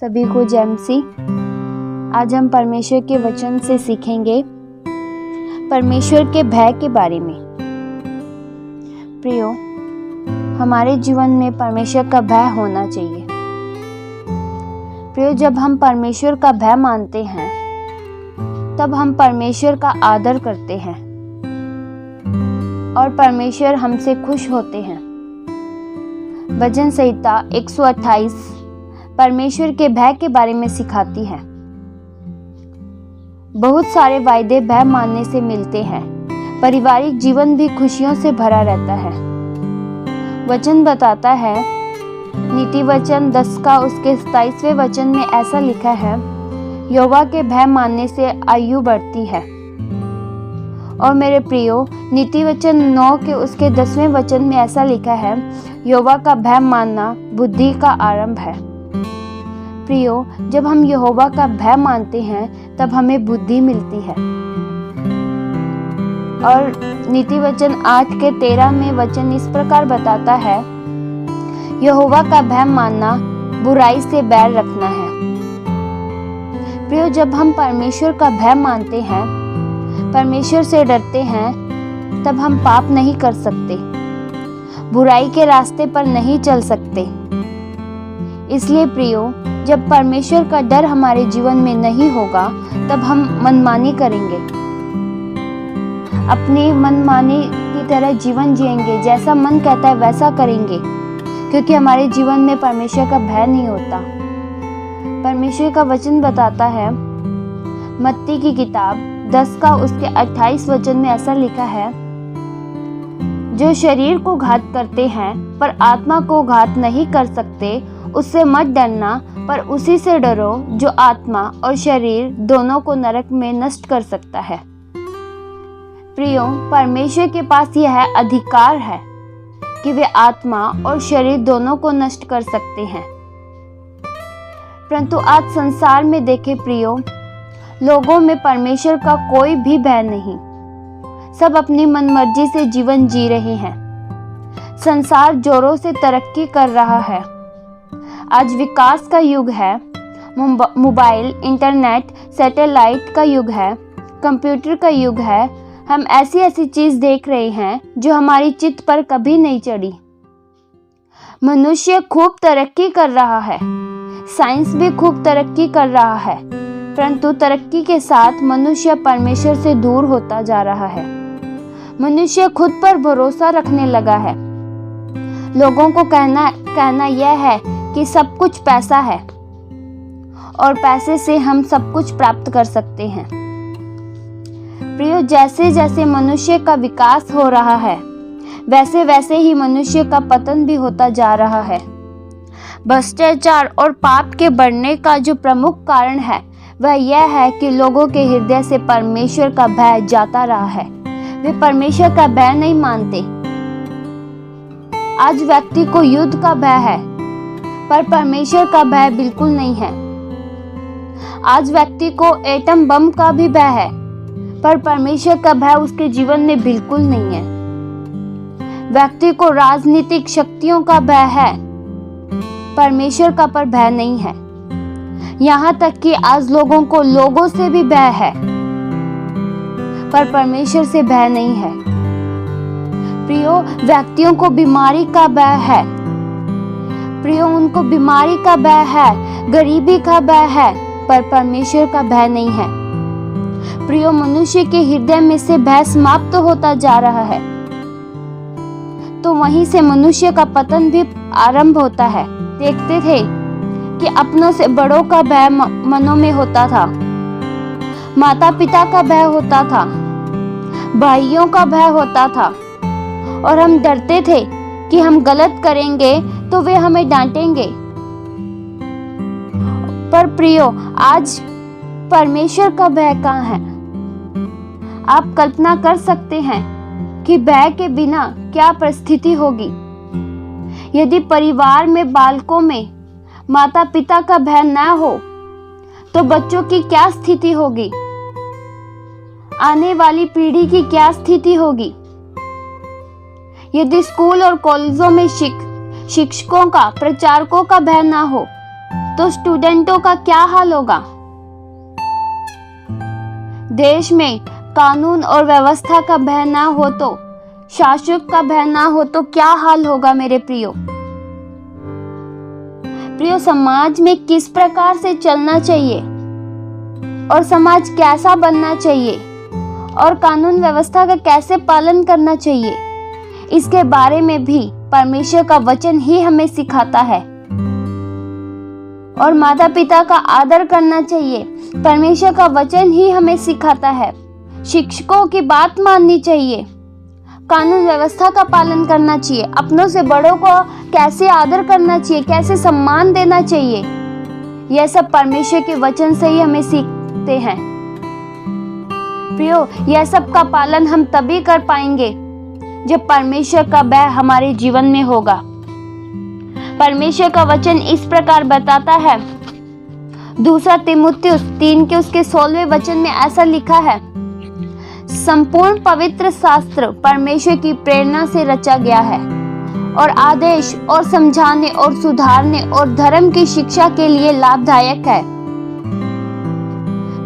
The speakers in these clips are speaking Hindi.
सभी को जय मसीह। आज हम परमेश्वर के वचन से सीखेंगे परमेश्वर के भय के बारे में। प्रियो, हमारे जीवन में परमेश्वर का भय होना चाहिए। प्रियो, जब हम परमेश्वर का भय मानते हैं तब हम परमेश्वर का आदर करते हैं और परमेश्वर हमसे खुश होते हैं। भजन संहिता 128 परमेश्वर के भय के बारे में सिखाती है। बहुत सारे वायदे भय मानने से मिलते हैं। पारिवारिक जीवन भी खुशियों से भरा रहता है। वचन बताता है, नीति वचन 10 का उसके 27वें वचन में ऐसा लिखा है, यहोवा के भय मानने से आयु बढ़ती है। और मेरे प्रियो, नीति वचन 9 के उसके 10वें वचन में ऐसा लिखा है, यहोवा का भय मानना बुद्धि का आरंभ है। प्रियो, जब हम यहोवा का भय मानते हैं तब हमें बुद्धि मिलती है। और नीति वचन 8 के 13 में वचन इस प्रकार बताता है, यहोवा का भय मानना बुराई से बैर रखना है। प्रियो, जब हम परमेश्वर का भय मानते हैं, परमेश्वर से डरते हैं, तब हम पाप नहीं कर सकते, बुराई के रास्ते पर नहीं चल सकते। इसलिए प्रियो, जब परमेश्वर का डर हमारे जीवन में नहीं होगा तब हम मनमानी करेंगे, अपनी मनमानी की तरह जीवन जिएंगे, जैसा मन कहता है वैसा करेंगे, क्योंकि हमारे जीवन में परमेश्वर का भय नहीं होता। परमेश्वर का वचन बताता है, मत्ती की किताब 10 का उसके 28 वचन में ऐसा लिखा है, जो शरीर को घात करते हैं पर आत्मा को घात नहीं कर सकते, उससे मत डरना, पर उसी से डरो जो आत्मा और शरीर दोनों को नरक में नष्ट कर सकता है। प्रियो, परमेश्वर के पास यह अधिकार है कि वे आत्मा और शरीर दोनों को नष्ट कर सकते हैं। परंतु आज संसार में देखें प्रियो, लोगों में परमेश्वर का कोई भी भय नहीं। सब अपनी मनमर्जी से जीवन जी रहे हैं। संसार जोरों से तरक्की कर रहा है। आज विकास का युग है। मोबाइल, इंटरनेट, सैटेलाइट का युग है, कंप्यूटर का युग है। हम ऐसी चीज देख रहे हैं जो हमारी चित्त पर कभी नहीं चढ़ी। मनुष्य खूब तरक्की कर रहा है, साइंस भी खूब तरक्की कर रहा है, परंतु तरक्की के साथ मनुष्य परमेश्वर से दूर होता जा रहा है। मनुष्य खुद पर भरोसा रखने लगा है। लोगों को कहना यह है कि सब कुछ पैसा है और पैसे से हम सब कुछ प्राप्त कर सकते हैं। प्रियो, जैसे जैसे मनुष्य का विकास हो रहा है, वैसे वैसे ही मनुष्य का पतन भी होता जा रहा है। भ्रष्टाचार और पाप के बढ़ने का जो प्रमुख कारण है वह यह है कि लोगों के हृदय से परमेश्वर का भय जाता रहा है। वे परमेश्वर का भय नहीं मानते। आज व्यक्ति को युद्ध का भय है, पर परमेश्वर का भय बिल्कुल नहीं है। आज व्यक्ति को एटम बम का भी भय है, पर परमेश्वर का भय उसके जीवन में बिल्कुल नहीं है। व्यक्ति को राजनीतिक शक्तियों का भय है, परमेश्वर का पर भय नहीं है। यहाँ तक कि आज लोगों को लोगों से भी भय है, पर परमेश्वर से भय नहीं है। प्रियो, व्यक्तियों को बीमारी का भय है। प्रियो, उनको बीमारी का भय है, गरीबी का भय है, पर परमेश्वर का भय नहीं है। प्रियो, मनुष्य के हृदय में से भय समाप्त होता जा रहा है, तो वहीं से मनुष्य का पतन भी आरंभ होता है। देखते थे कि अपनों से बड़ों का भय मनों में होता था, माता पिता का भय होता था, भाइयों का भय होता था, और हम डरते थे कि हम गलत करेंगे तो वे हमें डांटेंगे। पर प्रियो, आज परमेश्वर का भय कहाँ है? आप कल्पना कर सकते हैं कि भय के बिना क्या परिस्थिति होगी। यदि परिवार में बालकों में माता पिता का भय न हो तो बच्चों की क्या स्थिति होगी? आने वाली पीढ़ी की क्या स्थिति होगी? यदि स्कूल और कॉलेजों में शिक्षकों का, प्रचारकों का भय ना हो तो स्टूडेंटों का क्या हाल होगा? देश में कानून और व्यवस्था का भय ना हो तो, शासक का भय ना हो तो क्या हाल होगा मेरे प्रियो? समाज में किस प्रकार से चलना चाहिए और समाज कैसा बनना चाहिए और कानून व्यवस्था का कैसे पालन करना चाहिए, इसके बारे में भी परमेश्वर का वचन ही हमें सिखाता है। और माता पिता का आदर करना चाहिए, परमेश्वर का वचन ही हमें सिखाता है। शिक्षकों की बात माननी चाहिए, कानून व्यवस्था का पालन करना चाहिए, अपनों से बड़ों को कैसे आदर करना चाहिए, कैसे सम्मान देना चाहिए, यह सब परमेश्वर के वचन से ही हमें सीखते हैं। प्रियो, यह सब का पालन हम तभी कर पाएंगे जब परमेश्वर का भय हमारे जीवन में होगा। परमेश्वर का वचन इस प्रकार बताता है, दूसरा तीमुथियुस 3 के उसके 16वें वचन में ऐसा लिखा है, संपूर्ण पवित्र शास्त्र परमेश्वर की प्रेरणा से रचा गया है और आदेश और समझाने और सुधारने और धर्म की शिक्षा के लिए लाभदायक है।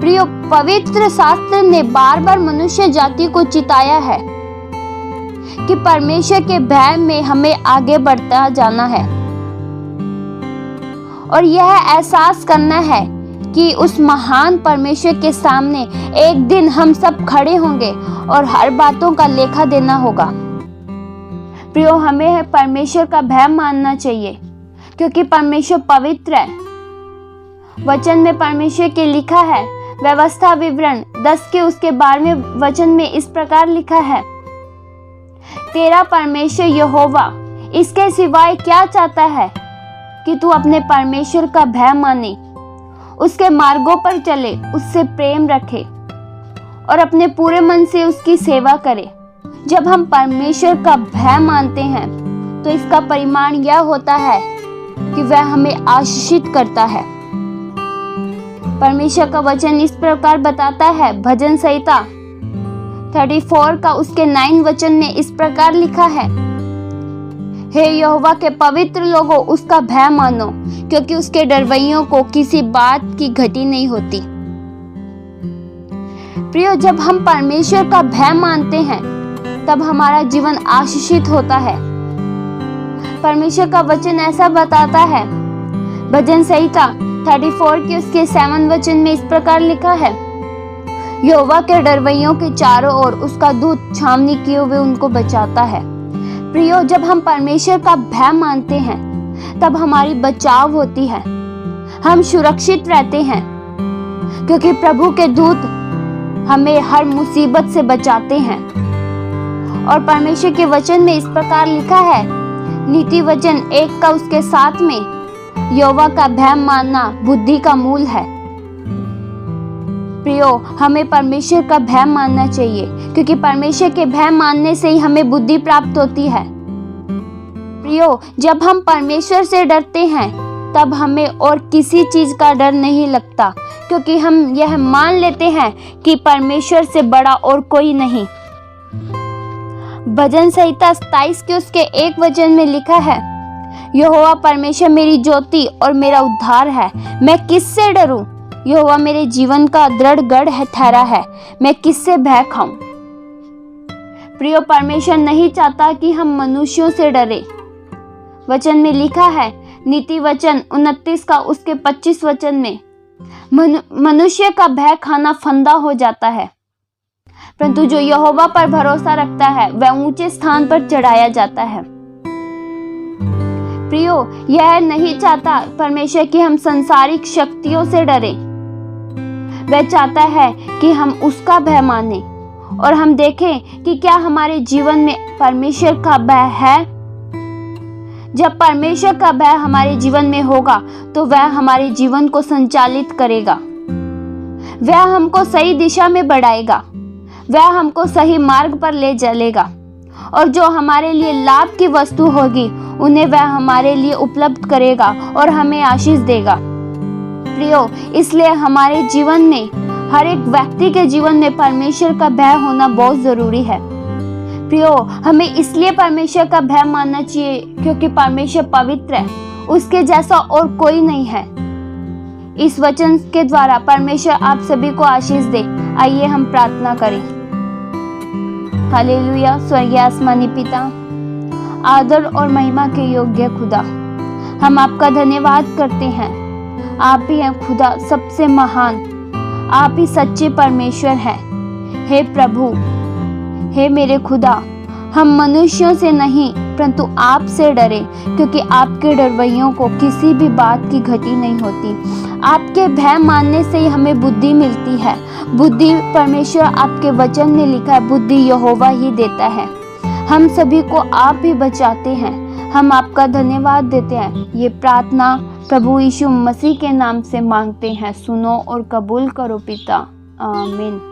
प्रियो, पवित्र शास्त्र ने बार बार मनुष्य जाति को चिताया है कि परमेश्वर के भय में हमें आगे बढ़ता जाना है और यह एहसास करना है कि उस महान परमेश्वर के सामने एक दिन हम सब खड़े होंगे और हर बातों का लेखा देना होगा। प्रियो, हमें परमेश्वर का भय मानना चाहिए क्योंकि परमेश्वर पवित्र है। वचन में परमेश्वर के लिखा है, व्यवस्था विवरण 10 के उसके 12वें वचन में इस प्रकार लिखा है, तेरा परमेश्वर यहोवा इसके सिवाय क्या चाहता है कि तू अपने परमेश्वर का भय माने, उसके मार्गों पर चले, उससे प्रेम रखे और अपने पूरे मन से उसकी सेवा करे। जब हम परमेश्वर का भय मानते हैं तो इसका परिणाम यह होता है कि वह हमें आशीषित करता है। परमेश्वर का वचन इस प्रकार बताता है, भजन संहिता 34 का उसके 9 वचन में इस प्रकार लिखा है, हे यहोवा के पवित्र लोगों, उसका भय मानो क्योंकि उसके डरवैयों को किसी बात की घटी नहीं होती। प्रियो, जब हम परमेश्वर का भय मानते हैं तब हमारा जीवन आशीषित होता है। परमेश्वर का वचन ऐसा बताता है, भजन संहिता 34 के उसके 7 वचन में इस प्रकार लिखा है, यहोवा के डरवैयों के चारों ओर उसका दूत छावनी किए हुए उनको बचाता है। प्रियो, जब हम परमेश्वर का भय मानते हैं तब हमारी बचाव होती है, हम सुरक्षित रहते हैं क्योंकि प्रभु के दूत हमें हर मुसीबत से बचाते हैं। और परमेश्वर के वचन में इस प्रकार लिखा है, नीति वचन 1 का उसके 7 में, यहोवा का भय मानना बुद्धि का मूल है। प्रियो, हमें परमेश्वर का भय मानना चाहिए क्योंकि परमेश्वर के भय मानने से ही हमें बुद्धि प्राप्त होती है। प्रियो, जब हम परमेश्वर से डरते हैं तब हमें और किसी चीज का डर नहीं लगता क्योंकि हम यह मान लेते हैं कि परमेश्वर से बड़ा और कोई नहीं। भजन संहिता 27 के उसके 1 वचन में लिखा है, यहोवा परमेश्वर मेरी ज्योति और मेरा उद्धार है, मैं किससे डरूं? यहोवा मेरे जीवन का दृढ़ गढ़ ठहरा है, मैं किससे भय खाऊं? प्रियो, परमेश्वर नहीं चाहता कि हम मनुष्यों से डरे। वचन में लिखा है, नीति वचन 29 का उसके 25 वचन में, मनुष्य का भय खाना फंदा हो जाता है, परंतु जो यहोवा पर भरोसा रखता है वह ऊंचे स्थान पर चढ़ाया जाता है। प्रियो, यह नहीं चाहता परमेश्वर कि हम संसारिक शक्तियों से डरें। वह चाहता है कि हम उसका भय माने और हम देखें कि क्या हमारे जीवन में परमेश्वर का भय है। जब परमेश्वर का भय हमारे जीवन में होगा तो वह हमारे जीवन को संचालित करेगा, वह हमको सही दिशा में बढ़ाएगा, वह हमको सही मार्ग पर ले चलेगा और जो हमारे लिए लाभ की वस्तु होगी उन्हें वह हमारे लिए उपलब्ध करेगा और हमें आशीष देगा। प्रियो, इसलिए हमारे जीवन में, हर एक व्यक्ति के जीवन में परमेश्वर का भय होना बहुत जरूरी है। प्रियो, हमें इसलिए परमेश्वर का भय मानना चाहिए क्योंकि परमेश्वर पवित्र है, उसके जैसा और कोई नहीं है। इस वचन के द्वारा परमेश्वर आप सभी को आशीष दे। आइए हम प्रार्थना करें। हालेलुया। स्वर्गीय आसमानी पिता, आदर और महिमा के योग्य खुदा, हम आपका धन्यवाद करते हैं। आप ही हैं खुदा सबसे महान, आप ही सच्चे परमेश्वर हैं। हे प्रभु, हे मेरे खुदा, हम मनुष्यों से नहीं परंतु आप से डरे, क्योंकि आपके डरवैयों को किसी भी बात की घटी नहीं होती। आपके भय मानने से ही हमें बुद्धि मिलती है। बुद्धि परमेश्वर आपके वचन में लिखा है, बुद्धि यहोवा ही देता है। हम सभी को आप ही बचाते हैं। हम आपका धन्यवाद देते हैं। ये प्रार्थना प्रभु यीशु मसीह के नाम से मांगते हैं। सुनो और कबूल करो पिता। आमीन।